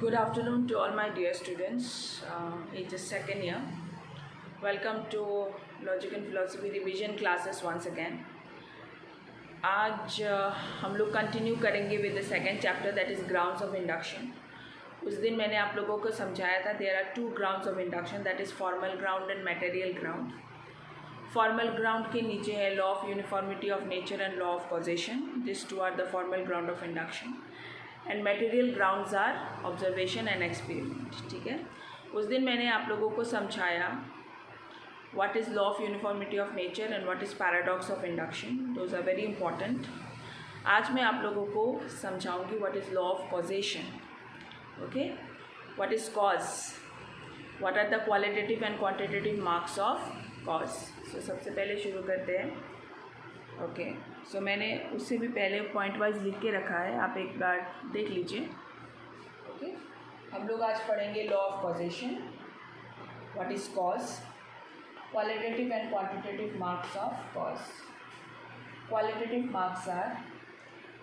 Good afternoon to all my dear students. It is second year. Welcome to Logic and Philosophy revision classes once again. आज हम लोग continue करेंगे with the second chapter that is grounds of induction. उस दिन मैंने आप लोगों को समझाया था there are two grounds of induction that is formal ground and material ground. Formal ground के नीचे है law of uniformity of nature and law of causation. This two are the formal ground of induction and material grounds are observation and experiment. ठीक है, उस दिन मैंने आप लोगों को समझाया what is law of uniformity of nature and what is paradox of induction. Those are very important. आज मैं आप लोगों को समझाऊंगी what is law of causation. Okay, what is cause, what are the qualitative and quantitative marks of cause. So सबसे पहले शुरू करते हैं. ओके, सो मैंने उससे भी पहले पॉइंट वाइज लिख के रखा है, आप एक बार देख लीजिए. ओके, हम लोग आज पढ़ेंगे law of causation, what is cause, qualitative and quantitative marks of cause. Qualitative marks are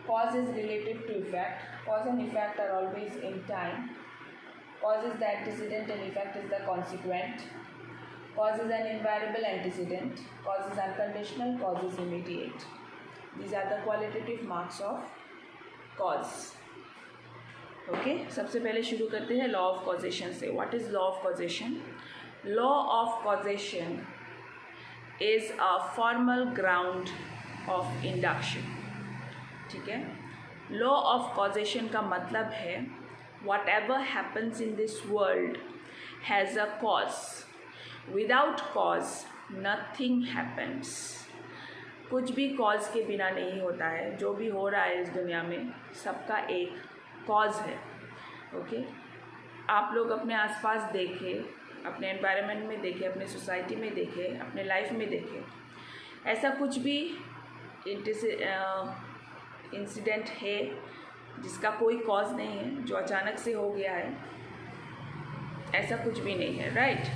cause is relative to effect. Cause and effect are always in time. Cause is the antecedent and effect is the consequent. Cause is an invariable antecedent. Cause is unconditional. Cause is immediate. These are the qualitative marks of cause. Okay, सबसे पहले शुरू करते हैं law of causation से. What is law of causation? Law of causation is a formal ground of induction. ठीक है, law of causation का मतलब है whatever happens in this world has a cause. Without cause nothing happens. कुछ भी cause के बिना नहीं होता है. जो भी हो रहा है इस दुनिया में सबका एक cause है. ओके, आप लोग अपने आसपास देखें, अपने एनवायरनमेंट में देखें, अपने सोसाइटी में देखें, अपने लाइफ में देखें, ऐसा कुछ भी इंसिडेंट है जिसका कोई कॉज नहीं है, जो अचानक से हो गया है, ऐसा कुछ भी नहीं है. राइट,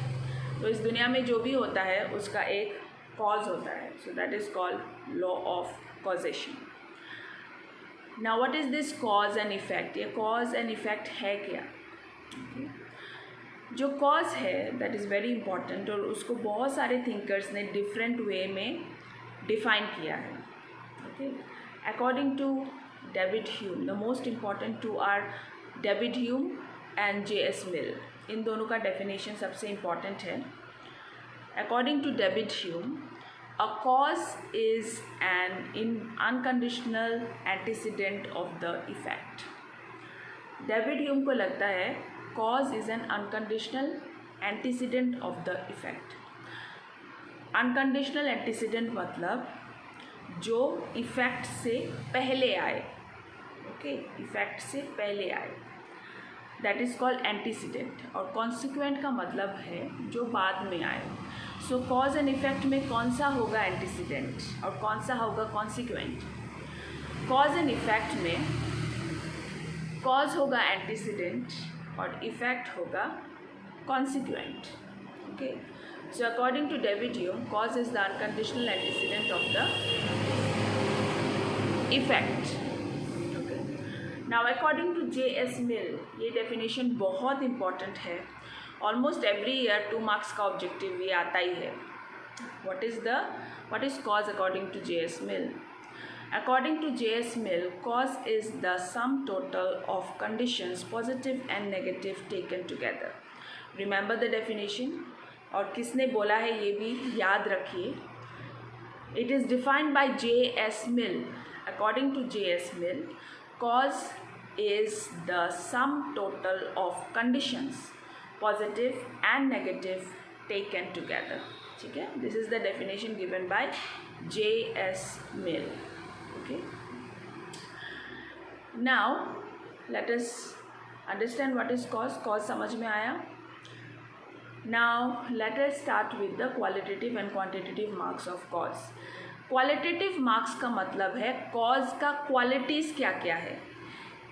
तो इस दुनिया में जो भी होता है उसका एक कॉज होता है. So that is called law of causation. Now what is this cause and effect? ये कॉज एंड इफेक्ट है क्या? जो कॉज है दैट इज़ वेरी इंपॉर्टेंट, और उसको बहुत सारे थिंकर्स ने डिफरेंट वे में डिफाइन किया है. Okay, according to David Hume, the most important two are David Hume and J.S. Mill. इन दोनों का डेफिनेशन सबसे इम्पॉर्टेंट है. According to David Hume, a cause is an unconditional antecedent of the effect. डेविड ह्यूम को लगता है cause is an unconditional antecedent of the effect. Unconditional antecedent मतलब जो इफ़ेक्ट से पहले आए. ओके, इफ़ेक्ट से पहले आए, दैट इज़ कॉल्ड एंटीसीडेंट. और कॉन्सिक्वेंट का मतलब है जो बाद में आए. सो कॉज एंड इफेक्ट में कौन सा होगा एंटीसीडेंट और कौन सा होगा कॉन्सिक्वेंट? कॉज एंड इफेक्ट में कॉज होगा एंटीसीडेंट और इफेक्ट होगा consequent. Okay, so according to David Hume, cause is the unconditional antecedent of the effect. Okay, now according to J.S. Mill, ये डेफिनेशन बहुत इंपॉर्टेंट है. ऑलमोस्ट एवरी ईयर 2 मार्क्स का objective ये आता ही है. What is cause according to J.S. Mill? According to J.S. Mill, cause is the sum total of conditions, positive and negative, taken together. Remember the definition? और किसने बोला है ये भी याद रखिए. It is defined by J.S. Mill. According to J.S. Mill, cause is the sum total of conditions, positive and negative, taken together. ठीक है, this is the definition given by J.S. Mill. Okay, now let us understand what is cause. Cause समझ में आया. Now let us start with the qualitative and quantitative marks of cause. Qualitative marks का मतलब है cause का qualities क्या क्या है,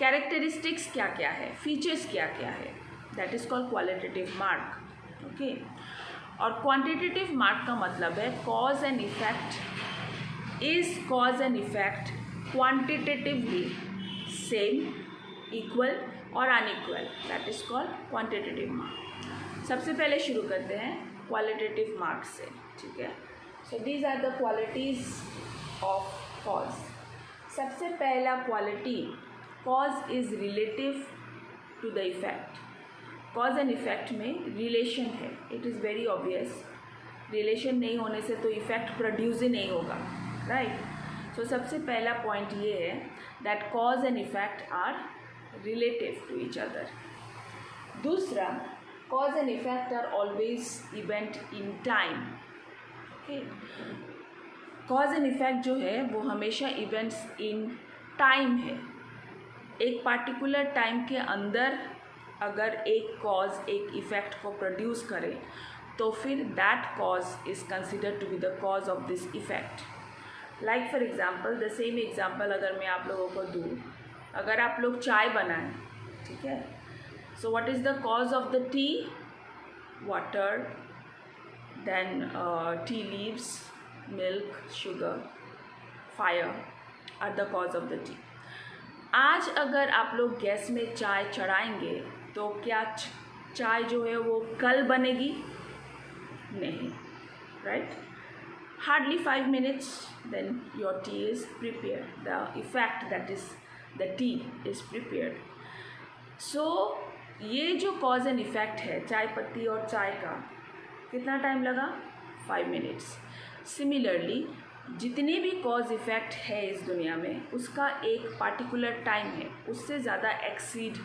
characteristics क्या क्या है, features क्या क्या है, that is called qualitative mark. Okay, और quantitative mark का मतलब है cause and effect. Is cause and effect quantitatively same, equal और unequal, that is called quantitative mark. सबसे पहले शुरू करते हैं क्वालिटेटिव मार्क्स से, ठीक है। So these are the qualities of cause. सबसे पहला quality, cause is relative to the effect. Cause and effect में रिलेशन है, it is very obvious. Relation नहीं होने से तो इफेक्ट प्रोड्यूस ही नहीं होगा, राइट। सो सबसे पहला पॉइंट ये है that cause and effect are relative to each other. दूसरा, cause and effect are always event in time, okay. Cause and effect जो है वो हमेशा इवेंट्स इन टाइम है। एक पार्टिकुलर टाइम के अंदर अगर एक कॉज एक इफेक्ट को प्रोड्यूस करे तो फिर that cause is considered to be the cause of this effect. Like for example, the same example अगर मैं आप लोगों को दूँ, अगर आप लोग चाय बनाएं, ठीक है, so what is the cause of the tea? Water, then tea leaves, milk, sugar, fire are the cause of the tea. आज अगर आप लोग गैस में चाय चढ़ाएंगे तो क्या चाय जो है वो कल बनेगी? नहीं, right. Hardly 5 minutes then your tea is prepared, the effect that is the tea is prepared. So ये जो कॉज एंड इफेक्ट है चाय पत्ती और चाय का, कितना टाइम लगा? 5 minutes। सिमिलरली जितने भी कॉज इफेक्ट है इस दुनिया में उसका एक पार्टिकुलर टाइम है, उससे ज़्यादा एक्सीड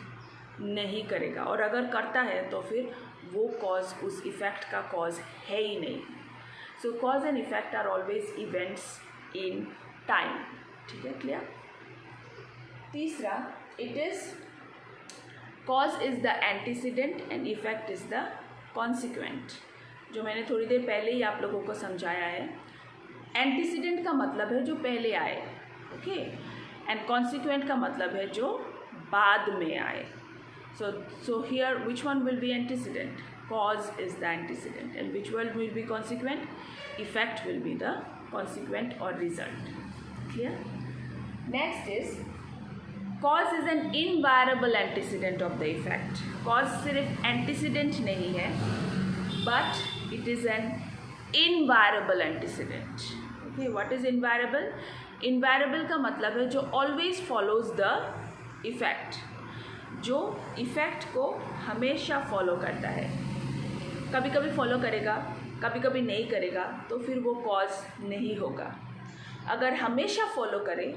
नहीं करेगा, और अगर करता है तो फिर वो कॉज उस इफेक्ट का कॉज है ही नहीं। So cause and effect are always events in time, ठीक है, क्लियर। तीसरा, it is cause is the antecedent and effect is the consequent, जो मैंने थोड़ी देर पहले ही आप लोगों को समझाया है। एंटीसीडेंट का मतलब है जो पहले आए, ओके, एंड कॉन्सिक्वेंट का मतलब है जो बाद में आए। So here which one will be antecedent? Cause is the antecedent, and which one will be consequent? Effect will be the consequent or result. Clear? Next is cause is an invariable antecedent of the effect. Cause सिर्फ antecedent नहीं है, but it is an invariable antecedent. Okay, what is invariable? Invariable का मतलब है जो always follows the effect, जो effect को हमेशा फॉलो करता है। कभी कभी फॉलो करेगा, कभी कभी नहीं करेगा, तो फिर वो कॉज नहीं होगा। अगर हमेशा फॉलो करे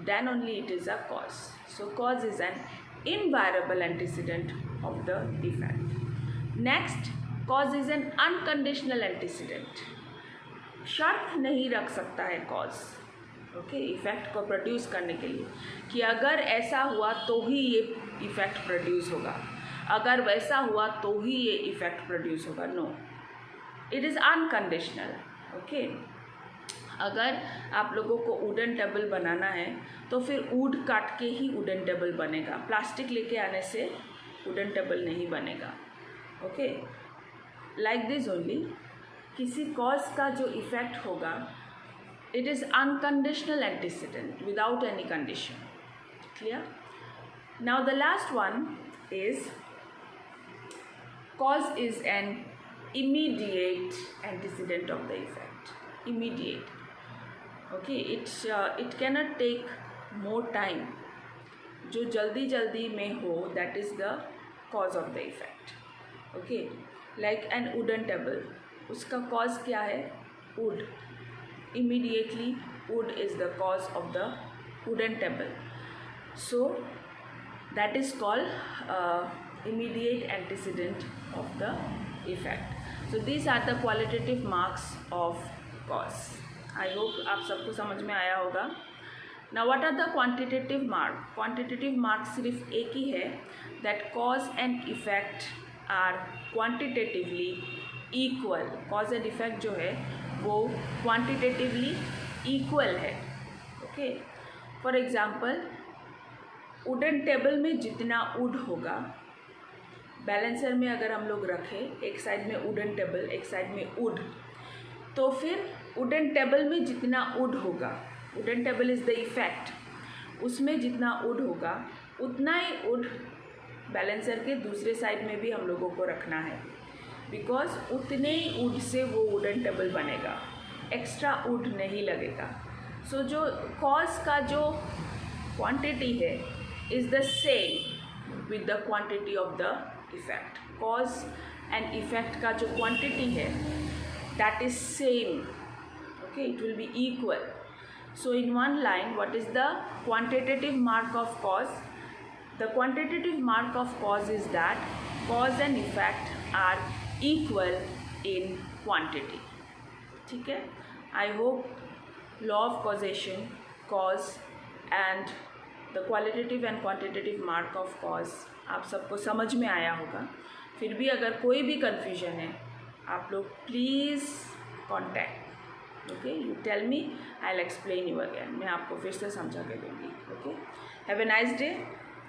then only it is a cause. So cause is an invariable antecedent of the effect. Next, cause is an unconditional antecedent. शर्त नहीं रख सकता है कॉज, ओके, इफ़ेक्ट को प्रोड्यूस करने के लिए कि अगर ऐसा हुआ तो ही ये इफ़ेक्ट प्रोड्यूस होगा, अगर वैसा हुआ तो ही ये इफ़ेक्ट प्रोड्यूस होगा। No, it is unconditional, okay. अगर आप लोगों को वुडन टेबल बनाना है तो फिर वुड काट के ही वुडन टेबल बनेगा, प्लास्टिक लेके आने से वुडन टेबल नहीं बनेगा, ओके। लाइक दिस ओनली, किसी कॉज का जो इफ़ेक्ट होगा it is unconditional antecedent without any condition. Clear? Now the last one is cause is an immediate antecedent of the effect. Immediate, okay, it cannot take more time. जो जल्दी जल्दी में हो, that is the cause of the effect, okay. Like an wooden table, उसका cause क्या है? wood. Immediately wood is the cause of the wooden table, so that is called immediate antecedent of the effect. So these are the qualitative marks of cause. I hope आप सबको समझ में आया होगा। Now what are the quantitative mark? Quantitative mark सिर्फ एक ही है, that cause and effect are quantitatively equal. Cause and effect जो है वो क्वांटिटेटिवली इक्वल है, okay. For example, wooden table में जितना वुड होगा, बैलेंसर में अगर हम लोग रखें, एक साइड में वुडन टेबल एक साइड में वुड, तो फिर वुडन टेबल में जितना वुड होगा, wooden table is the effect, उसमें जितना वुड होगा उतना ही वुड बैलेंसर के दूसरे साइड में भी हम लोगों को रखना है, बिकॉज उतने ही वुड से वो वुडन टेबल बनेगा, एक्स्ट्रा वुड नहीं लगेगा। सो जो कॉज का जो क्वांटिटी है is the same with the quantity of the effect. Cause and effect का जो क्वांटिटी है that is same, okay, it will be equal. So in one line, what is the quantitative mark of cause? The quantitative mark of cause is that cause and effect are equal in quantity. ठीक है? I hope law of causation, cause and the qualitative and quantitative mark of cause आप सबको समझ में आया होगा। फिर भी अगर कोई भी confusion है, आप लोग please contact, okay, you tell me, I will explain you again. मैं आपको फिर से समझा के दूँगी। Okay, have a nice day.